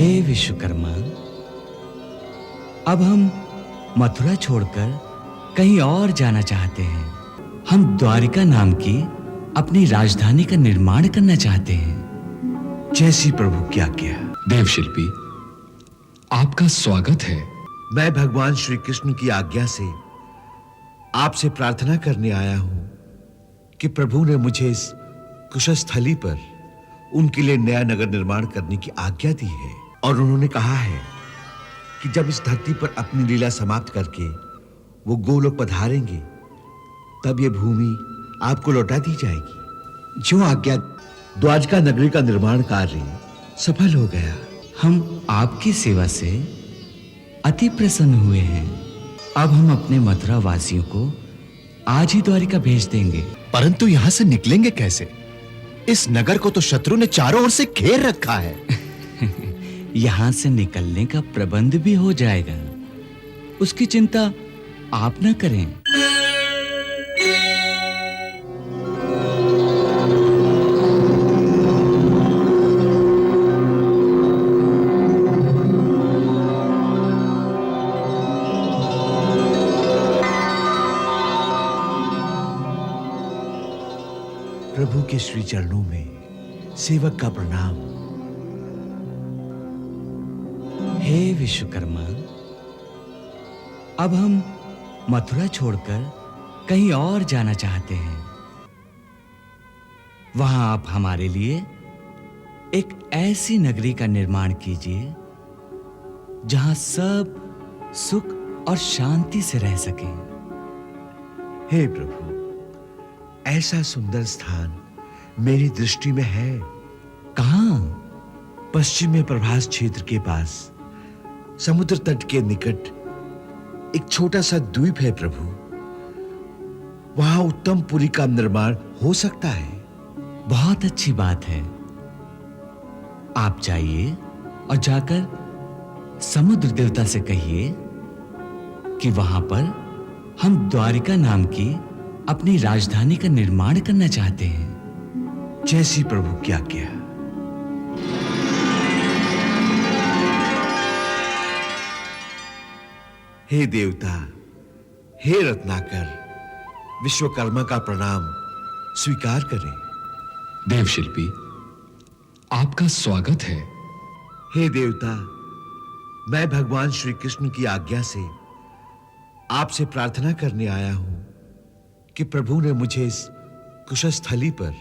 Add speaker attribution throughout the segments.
Speaker 1: हे विश्वकर्मा, अब हम मथुरा छोड़कर कहीं और जाना चाहते हैं। हम द्वारिका नाम की अपनी राजधानी का निर्माण करना चाहते हैं।
Speaker 2: जैसी प्रभु की आज्ञा।
Speaker 3: देवशिल्पी, आपका स्वागत है।
Speaker 2: मैं भगवान श्री कृष्ण की आज्ञा से आपसे प्रार्थना करने आया हूं कि प्रभु ने मुझे इस कुशस्थली पर उनके लिए नया नगर निर्माण करने की आज्ञा दी है, और उन्होंने कहा है कि जब इस धरती पर अपनी लीला समाप्त करके वो गोलोक पधारेंगे, तब ये भूमि आपको लौटा दी जाएगी। जो आज्ञा। द्वारका नगरी का निर्माण कार्य सफल हो गया।
Speaker 1: हम आपकी सेवा से अति प्रसन्न हुए हैं। अब हम अपने मथुरा वासियों को आज ही द्वारिका भेज देंगे।
Speaker 4: परंतु यहां से निकलेंगे कैसे? इस नगर को तो शत्रु ने चारों ओर से घेर रखा है।
Speaker 1: यहां से निकलने का प्रबंध भी हो जाएगा, उसकी चिंता आप न करें।
Speaker 2: प्रभु के श्री चरणों में सेवक का प्रणाम।
Speaker 1: हे विश्वकर्मा, अब हम मथुरा छोड़कर कहीं और जाना चाहते हैं। वहां आप हमारे लिए एक ऐसी नगरी का निर्माण कीजिए जहां सब सुख और शांति से रह सकें।
Speaker 2: हे प्रभु, ऐसा सुंदर स्थान मेरी दृष्टि में है।
Speaker 1: कहां?
Speaker 2: पश्चिम में प्रभास क्षेत्र के पास समुद्र तट के निकट एक छोटा सा द्वीप है प्रभु। वहां उत्तम पुरी का निर्माण हो सकता है।
Speaker 1: बहुत अच्छी बात है। आप जाइए और जाकर समुद्र देवता से कहिए कि वहां पर हम द्वारिका नाम की अपनी राजधानी का निर्माण करना चाहते हैं।
Speaker 2: जैसी प्रभु की आज्ञा। हे देवता, हे रत्नाकर, विश्वकर्मा का प्रणाम स्वीकार करें।
Speaker 3: देवशिल्पी, आपका स्वागत है।
Speaker 2: हे देवता, मैं भगवान श्री कृष्ण की आज्ञा से आपसे प्रार्थना करने आया हूं कि प्रभु ने मुझे इस कुशस्थली पर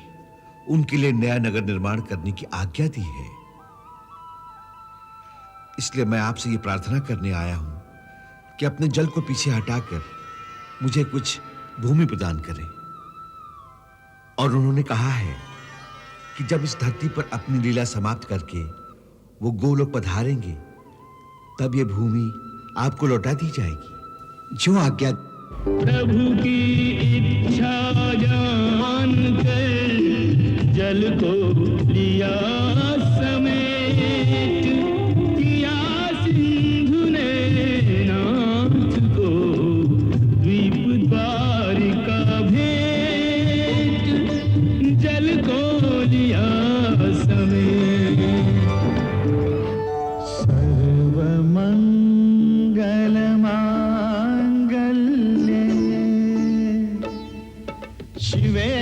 Speaker 2: उनके लिए नया नगर निर्माण करने की आज्ञा दी है। इसलिए मैं आपसे ये प्रार्थना करने आया हूं कि अपने जल को पीछे हटाकर मुझे कुछ भूमि प्रदान करें। और उन्होंने कहा है कि जब इस धरती पर अपनी लीला समाप्त करके वो गोलोक पधारेंगे, तब ये भूमि आपको लौटा दी जाएगी। जो आज्ञा।
Speaker 5: प्रभु की इच्छा जानकर जल को लिया समेत, किया सिंधु ने नाथ को द्वीप द्वारिका भेंट, जल को लिया समेत। शिवे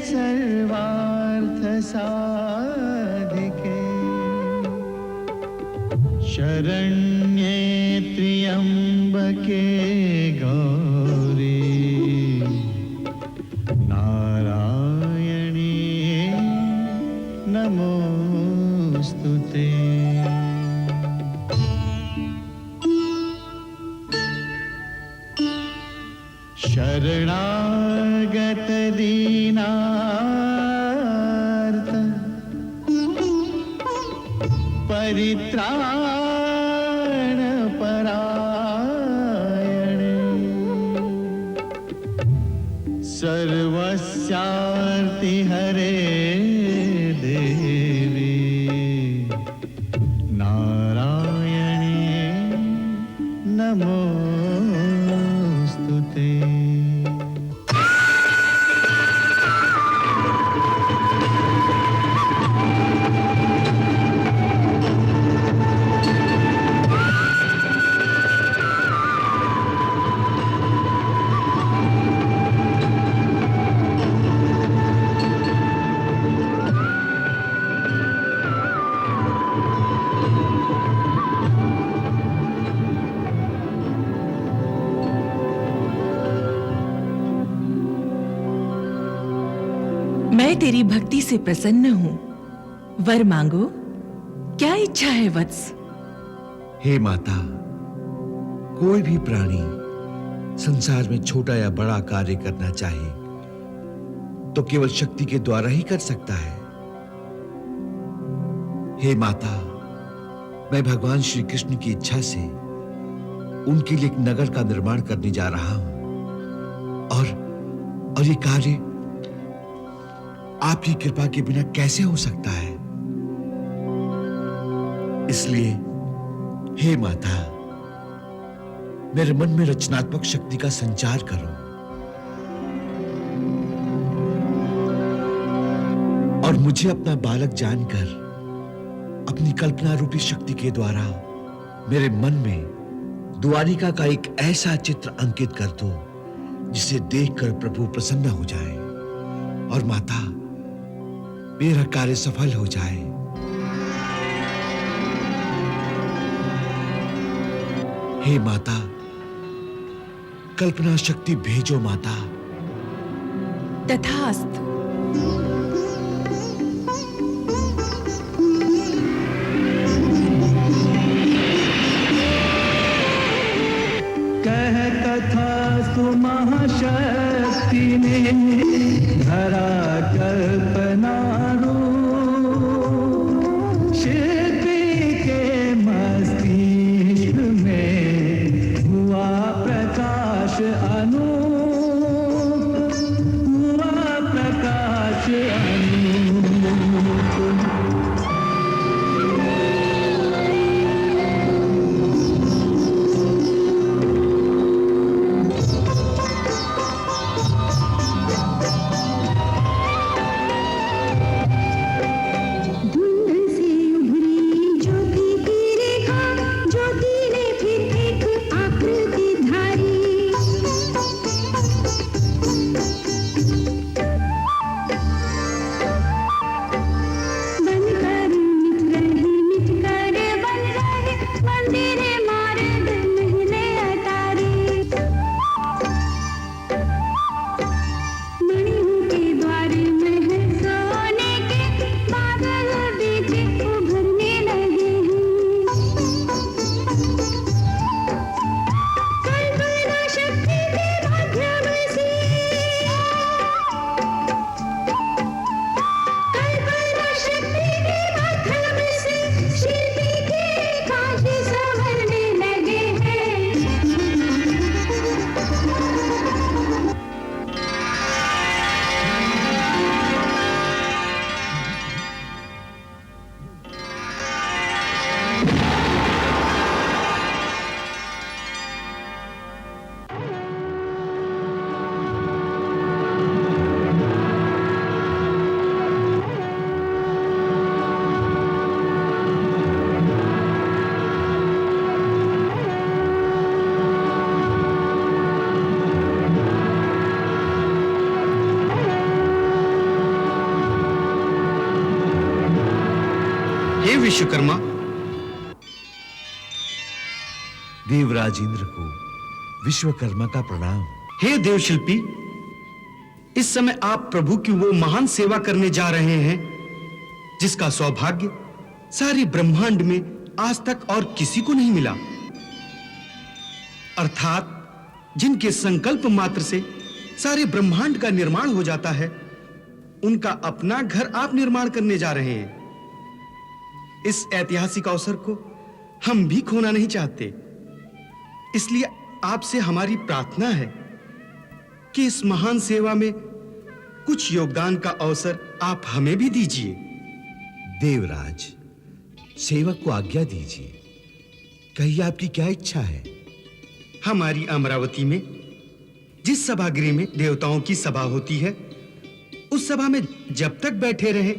Speaker 5: सर्वार्थ साधिके, शरण्ये त्र्यंबके गौरी, नारायणी नमोस्तुते। शरणागत दीनार्त परित्राण परायण, सर्वस्यार्ति हरे देवी, नारायणी नमोस्तुते।
Speaker 6: तेरी भक्ति से प्रसन्न हूं। वर मांगो, क्या इच्छा है वत्स?
Speaker 2: हे माता, कोई भी प्राणी संसार में छोटा या बड़ा कार्य करना चाहे तो केवल शक्ति के द्वारा ही कर सकता है। हे माता, मैं भगवान श्री कृष्ण की इच्छा से उनके लिए एक नगर का निर्माण करने जा रहा हूं और ये कार्य आपकी कृपा के बिना कैसे हो सकता है? इसलिए हे माता, मेरे मन में रचनात्मक शक्ति का संचार करो और मुझे अपना बालक जानकर अपनी कल्पना रूपी शक्ति के द्वारा मेरे मन में द्वारिका का एक ऐसा चित्र अंकित कर दो जिसे देखकर प्रभु प्रसन्न हो जाए और माता, मेरा कार्य सफल हो जाए। हे माता, कल्पना शक्ति भेजो माता।
Speaker 6: तथास्तु।
Speaker 5: कह तथास्तु महाशक्ति ने धरा कल्पना रूप। शिल्पी के मस्तिष्क में हुआ प्रकाश अनूप, हुआ प्रकाश अनूप।
Speaker 7: हे विश्वकर्मा,
Speaker 2: देवराज इंद्र को विश्वकर्मा का प्रणाम।
Speaker 7: हे देवशिल्पी, इस समय आप प्रभु की वो महान सेवा करने जा रहे हैं जिसका सौभाग्य सारे ब्रह्मांड में आज तक और किसी को नहीं मिला। अर्थात जिनके संकल्प मात्र से सारे ब्रह्मांड का निर्माण हो जाता है, उनका अपना घर आप निर्माण करने जा रहे हैं। इस ऐतिहासिक अवसर को हम भी खोना नहीं चाहते, इसलिए आपसे हमारी प्रार्थना है कि इस महान सेवा में कुछ योगदान का अवसर आप हमें भी दीजिए।
Speaker 2: देवराज, सेवक को आज्ञा दीजिए, कहिए आपकी क्या इच्छा है?
Speaker 7: हमारी अमरावती में जिस सभागृह में देवताओं की सभा होती है, उस सभा में जब तक बैठे रहे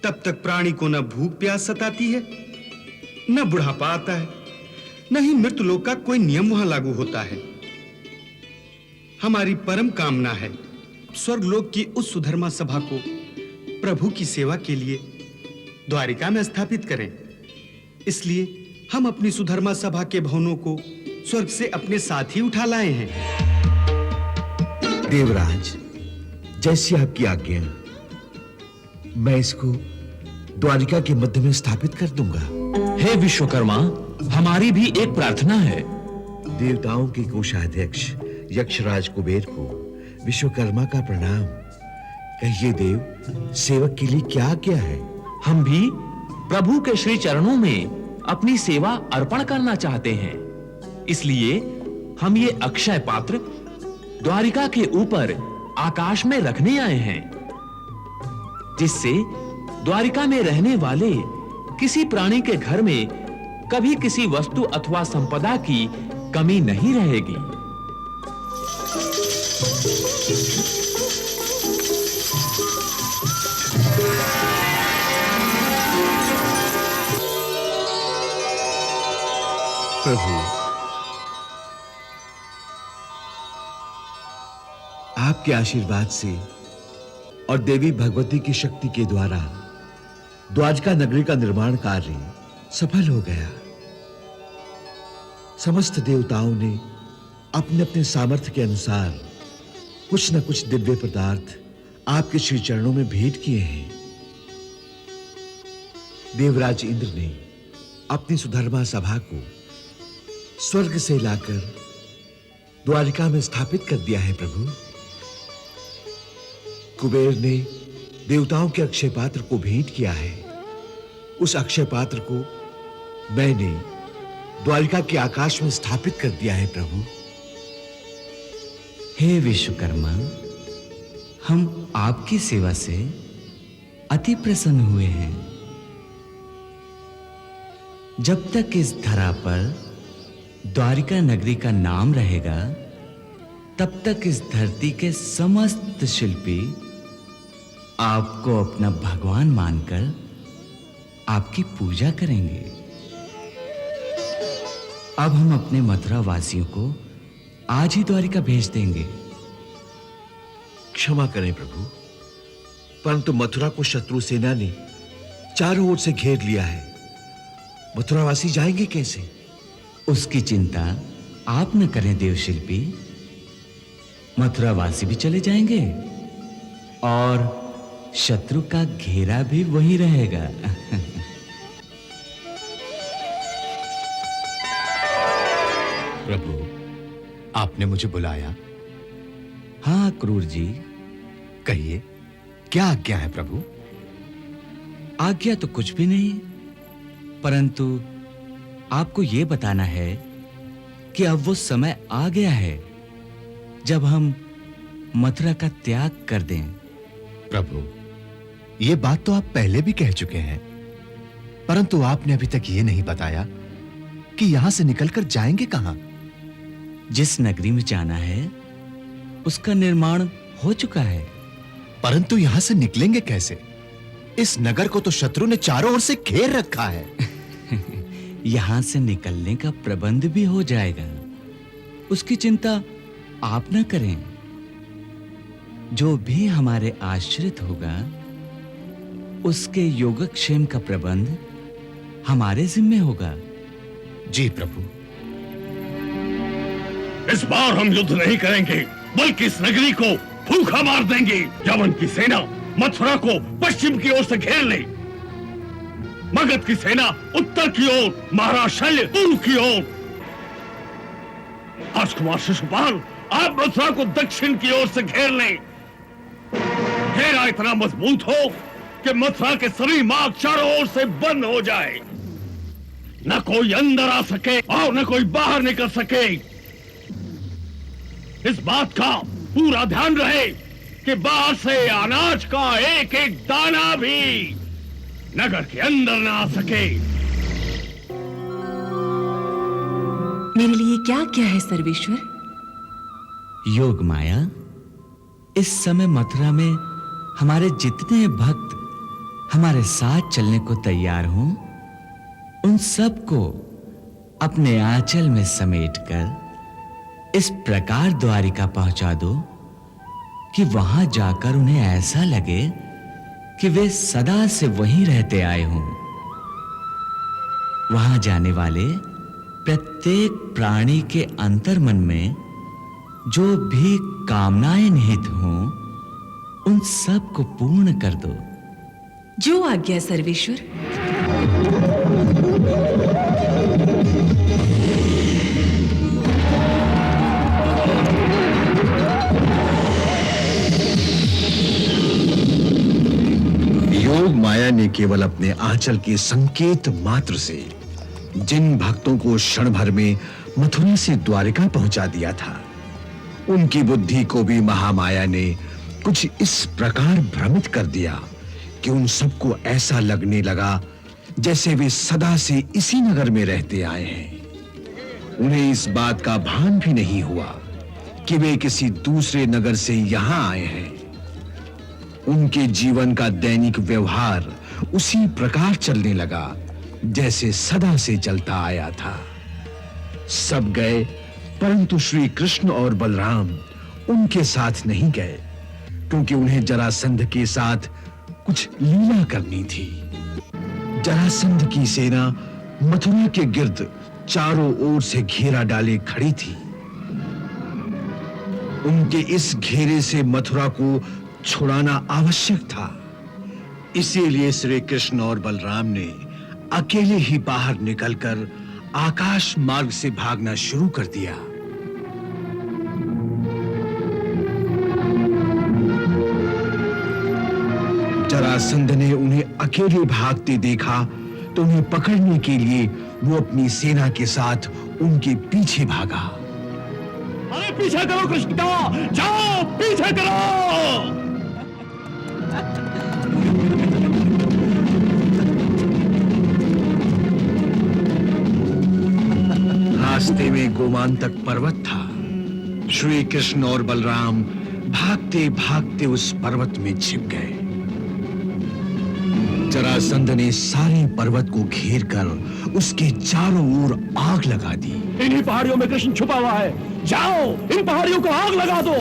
Speaker 7: तब तक प्राणी को न भूख प्यास सताती है, न बुढ़ापा आता है, न ही मृत्यु लोक का कोई नियम वहां लागू होता है। हमारी परम कामना है स्वर्गलोक की उस सुधर्मा सभा को प्रभु की सेवा के लिए द्वारिका में स्थापित करें। इसलिए हम अपनी सुधर्मा सभा के भवनों को स्वर्ग से अपने साथ ही उठा लाए हैं।
Speaker 2: देवराज, जैसी आपकी आज्ञा। मैं इसको द्वारिका के मध्य में स्थापित कर दूंगा।
Speaker 3: हे विश्वकर्मा, हमारी भी एक प्रार्थना है।
Speaker 2: देवताओं के कोषाध्यक्ष यक्षराज कुबेर को विश्वकर्मा का प्रणाम। कहिए देव, सेवक के लिए क्या क्या है?
Speaker 8: हम भी प्रभु के श्री चरणों में अपनी सेवा अर्पण करना चाहते हैं, इसलिए हम ये अक्षय पात्र द्वारिका के ऊपर आकाश में रखने आए हैं, जिससे द्वारिका में रहने वाले किसी प्राणी के घर में कभी किसी वस्तु अथवा संपदा की कमी नहीं रहेगी।
Speaker 2: प्रभु, आपके आशीर्वाद से और देवी भगवती की शक्ति के द्वारा द्वारिका नगरी का निर्माण कार्य सफल हो गया। समस्त देवताओं ने अपने अपने सामर्थ्य के अनुसार कुछ न कुछ दिव्य पदार्थ आपके श्री चरणों में भेंट किए हैं। देवराज इंद्र ने अपनी सुधर्मा सभा को स्वर्ग से लाकर द्वारिका में स्थापित कर दिया है। प्रभु, कुबेर ने देवताओं के अक्षय पात्र को भेंट किया है। उस अक्षय पात्र को मैंने द्वारिका के आकाश में स्थापित कर दिया है। प्रभु,
Speaker 1: हे विश्वकर्मा, हम आपकी सेवा से अति प्रसन्न हुए हैं। जब तक इस धरा पर द्वारिका नगरी का नाम रहेगा, तब तक इस धरती के समस्त शिल्पी आपको अपना भगवान मानकर आपकी पूजा करेंगे। अब हम अपने मथुरा वासियों को आज ही द्वारिका भेज देंगे।
Speaker 2: क्षमा करें प्रभु, परंतु मथुरा को शत्रु सेना ने चारों ओर से घेर लिया है। मथुरावासी जाएंगे कैसे?
Speaker 1: उसकी चिंता आप न करें देवशिल्पी, मथुरावासी भी चले जाएंगे और शत्रु का घेरा भी वही रहेगा।
Speaker 4: प्रभु, आपने मुझे बुलाया?
Speaker 1: हाँ क्रूर जी,
Speaker 4: कहिए, क्या आज्ञा है प्रभु?
Speaker 1: आज्ञा तो कुछ भी नहीं, परंतु आपको यह बताना है कि अब वो समय आ गया है जब हम मथुरा का त्याग कर दें।
Speaker 4: प्रभु, यह बात तो आप पहले भी कह चुके हैं, परंतु आपने अभी तक यह नहीं बताया कि यहां से निकलकर जाएंगे कहां?
Speaker 1: जिस नगरी में जाना है उसका निर्माण हो चुका है।
Speaker 4: परंतु यहां से निकलेंगे कैसे? इस नगर को तो शत्रु ने चारों ओर से घेर रखा है।
Speaker 1: यहां से निकलने का प्रबंध भी हो जाएगा, उसकी चिंता आप न करें। जो भी हमारे आश्रित होगा उसके योगक्षेम का प्रबंध हमारे जिम्मे होगा।
Speaker 4: जी प्रभु।
Speaker 9: इस बार हम युद्ध नहीं करेंगे, बल्कि इस नगरी को भूखा मार देंगे। यवन की सेना मथुरा को पश्चिम की ओर से घेर ले, मगध की सेना उत्तर की ओर, महाराज शल्य पूर्व की ओर। राजकुमार शिशुपाल, आप मथुरा को दक्षिण की ओर से घेर लें। घेरा इतना मजबूत हो कि मथुरा के सभी मार्ग चारों ओर से बंद हो जाए, न कोई अंदर आ सके और न कोई बाहर निकल सके। इस बात का पूरा ध्यान रहे कि बाहर से अनाज का एक एक दाना भी नगर के अंदर ना आ सके।
Speaker 6: मेरे लिए क्या क्या है सर्वेश्वर?
Speaker 1: योग माया, इस समय मथुरा में हमारे जितने भक्त हमारे साथ चलने को तैयार हों, उन सबको अपने आंचल में समेटकर इस प्रकार द्वारिका पहुंचा दो कि वहां जाकर उन्हें ऐसा लगे कि वे सदा से वहीं रहते आए हों। वहां जाने वाले प्रत्येक प्राणी के अंतर्मन में जो भी कामनाएं निहित हों, उन सब को पूर्ण कर दो।
Speaker 6: जो आज्ञा सर्वेश्वर।
Speaker 2: योग माया ने केवल अपने आंचल के संकेत मात्र से जिन भक्तों को क्षण भर में मथुरा से द्वारिका पहुंचा दिया था, उनकी बुद्धि को भी महामाया ने कुछ इस प्रकार भ्रमित कर दिया कि उन सबको ऐसा लगने लगा जैसे वे सदा से इसी नगर में रहते आए हैं। उन्हें इस बात का भान भी नहीं हुआ कि वे किसी दूसरे नगर से यहां आए हैं। उनके जीवन का दैनिक व्यवहार उसी प्रकार चलने लगा जैसे सदा से चलता आया था। सब गए, परंतु श्री कृष्ण और बलराम उनके साथ नहीं गए, क्योंकि उन्हें जरासंध के साथ कुछ लीला करनी थी। जरासंध की सेना मथुरा के गिर्द चारों ओर से घेरा डाले खड़ी थी। उनके इस घेरे से मथुरा को छुड़ाना आवश्यक था। इसीलिए श्री कृष्ण और बलराम ने अकेले ही बाहर निकलकर आकाश मार्ग से भागना शुरू कर दिया। जरासंध ने उन्हें अकेले भागते देखा तो उन्हें पकड़ने के लिए वो अपनी सेना के साथ उनके पीछे भागा।
Speaker 9: अरे पीछा करो कृष्ण का, जाओ पीछा करो।
Speaker 2: रास्ते में गोमांतक पर्वत था। श्री कृष्ण और बलराम भागते भागते उस पर्वत में छिप गए। जरासंध ने सारे पर्वत को घेरकर उसके चारों ओर आग लगा दी।
Speaker 9: इन्हीं पहाड़ियों में कृष्ण छुपा हुआ है, जाओ इन पहाड़ियों को आग लगा दो।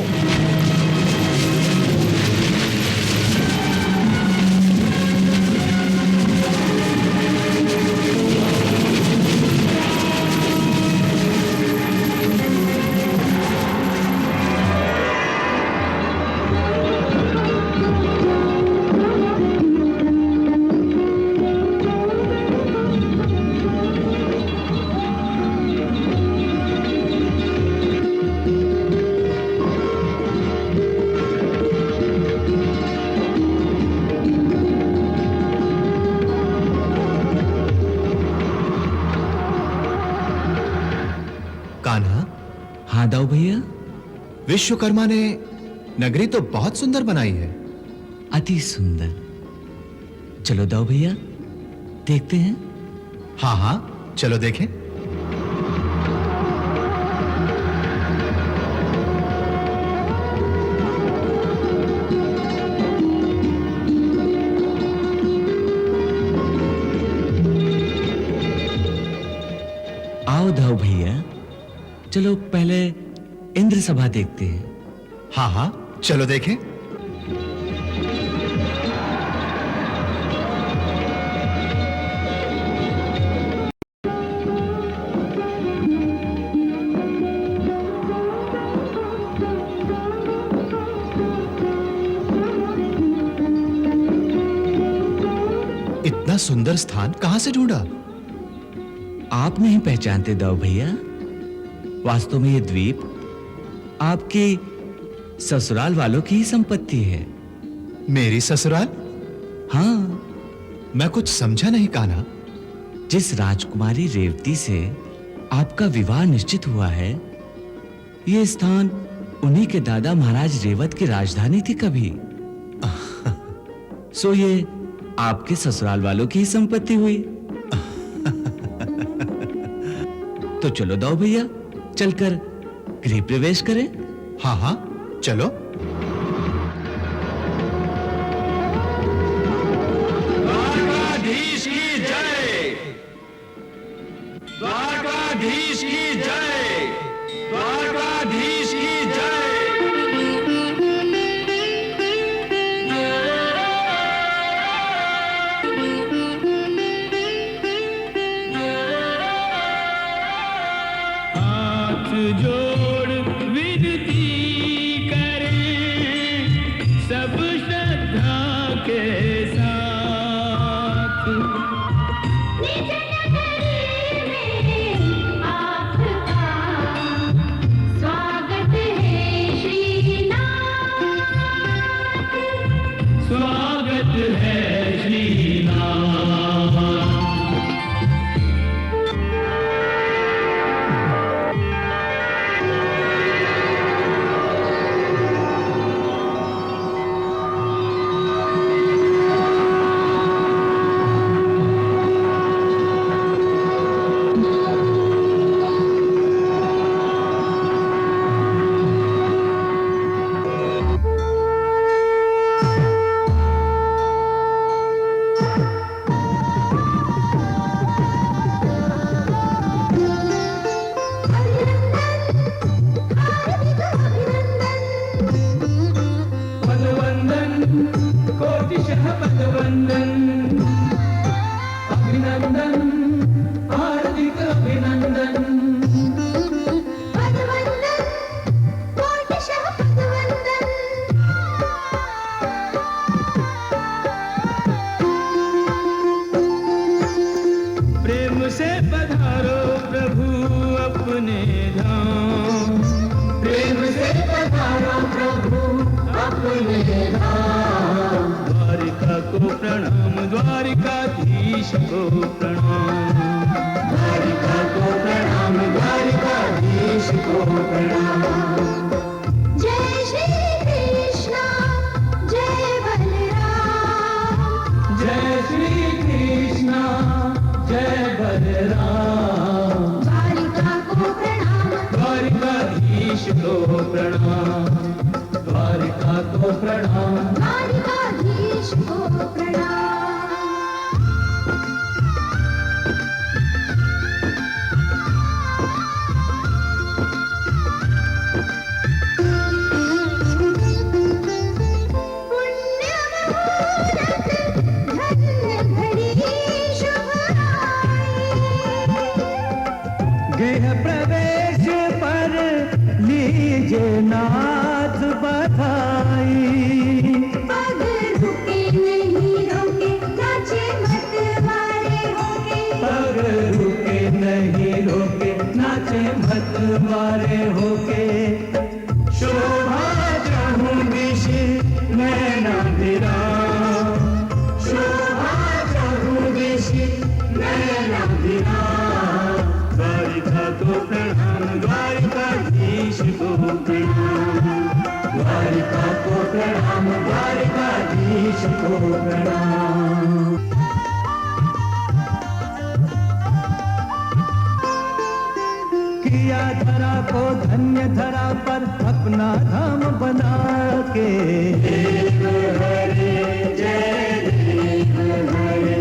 Speaker 1: हाँ दाऊ भैया।
Speaker 4: विश्वकर्मा ने नगरी तो बहुत सुंदर बनाई है।
Speaker 1: अति सुंदर। चलो दाऊ भैया देखते हैं।
Speaker 4: हाँ हाँ चलो देखें।
Speaker 1: आओ दाऊ भैया, चलो पहले इंद्र सभा देखते हैं।
Speaker 4: हाँ हाँ चलो देखें। इतना सुंदर स्थान कहां से ढूंढा?
Speaker 1: आप नहीं पहचानते दाऊ भैया? वास्तव में ये द्वीप आपके ससुराल वालों की ही संपत्ति है।
Speaker 4: मेरी ससुराल?
Speaker 1: हाँ।
Speaker 4: मैं कुछ समझा नहीं कान्हा।
Speaker 1: जिस राजकुमारी रेवती से आपका विवाह निश्चित हुआ है, ये स्थान उन्हीं के दादा महाराज रेवत की राजधानी थी कभी। सो ये आपके ससुराल वालों की ही संपत्ति हुई। तो चलो दाऊ भैया चलकर गृह प्रवेश करें।
Speaker 4: हाँ हाँ चलो।
Speaker 8: द्वारकाधीश की जय, द्वारकाधीश की जय, द्वारकाधीश की जय।
Speaker 5: हाथ जोड़ विनती करें सब श्रद्धा के साथ। हार्दिक अभिनंदन।
Speaker 10: पदवंदन कोटिशः पदवंदन।
Speaker 5: प्रेम से पधारो प्रभु अपने धाम। प्रेम से पधारो प्रभु अपने धाम। द्वारिका को प्रणाम, द्वारिकाधीश को प्रणाम। द्वारिका को प्रणाम, द्वारिकाधीश को प्रणाम।
Speaker 10: जय श्री कृष्ण जय बलराम।
Speaker 5: जय श्री कृष्ण जय बलराम।
Speaker 10: द्वारिका को प्रणाम,
Speaker 5: द्वारिकाधीश को प्रणाम। द्वारिका को प्रणाम।
Speaker 10: द्वारिकाधीश को प्रणाम। पुण्य मुहूर्त धन्य घड़ी शुभ आई।
Speaker 5: गृह प्रवेश पर लीजे नाथ बधाई।
Speaker 10: पग रुके नहीं रोके, नाचे मतवारे होके।
Speaker 5: पग रुके नहीं रोके, नाचे मत मारे होके। शोभा चाहूं दिश नैना विराम। शोभा चाहूं दिश नैना विराम। द्वारिका को प्रणाम, द्वारिकाधीश को प्रणाम। द्वारिका को प्रणाम, द्वारिकाधीश को प्रणाम। किया धरा को धन्य धरा पर अपना धाम बना के। देव हरे जय देव हरे।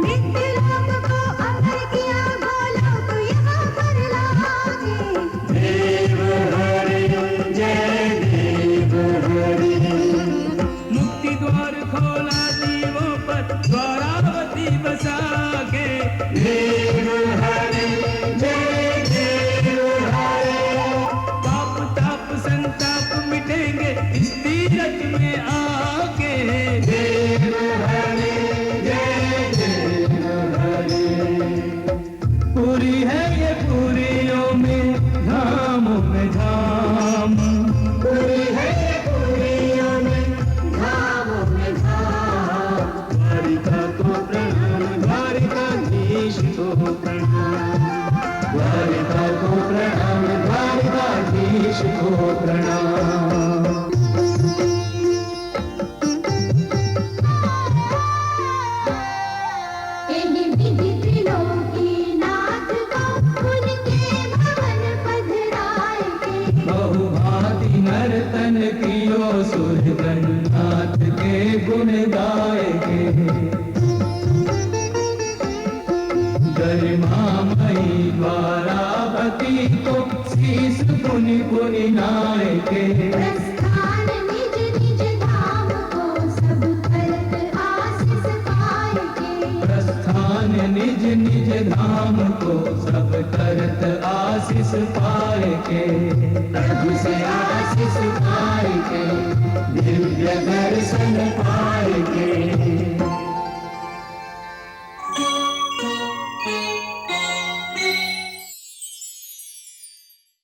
Speaker 10: नित्य लोक को अमर किया, गोलोक यहाँ पर लागे।
Speaker 5: देव हरे जय देव हरे। मुक्ति द्वार खोला दीवों पर, द्वारावती बसा के। देव हरे जय देव हरे। पाप ताप संताप मिटेंगे इस तीरथ में आके। देव हरे जय देव हरे। पूरी है ये पूरियों में, धामों में धाम। पूरी है ये पूरियों में,
Speaker 10: धामों में धाम।
Speaker 5: द्वारिका को प्रणाम, द्वारिकाधीश को प्रणाम। द्वारिका को प्रणाम, द्वारिकाधीश को प्रणाम।
Speaker 10: एहि विधि त्रिलोकी नाथ को, उनके भवन पधराए के।
Speaker 5: बहुभांति नर्तन कियो सुरगणनाथ के गुण गाए के। गरिमामयी द्वारावती को शीस पुनि पुनि नाय के।
Speaker 10: प्रस्थान निज निज धाम को, सब करत आशीष पाए के।
Speaker 5: प्रस्थान निज निज धाम को, सब करत आशीष पाए के। प्रभु से आशीष पाए के, दिव्य दर्शन पाए के।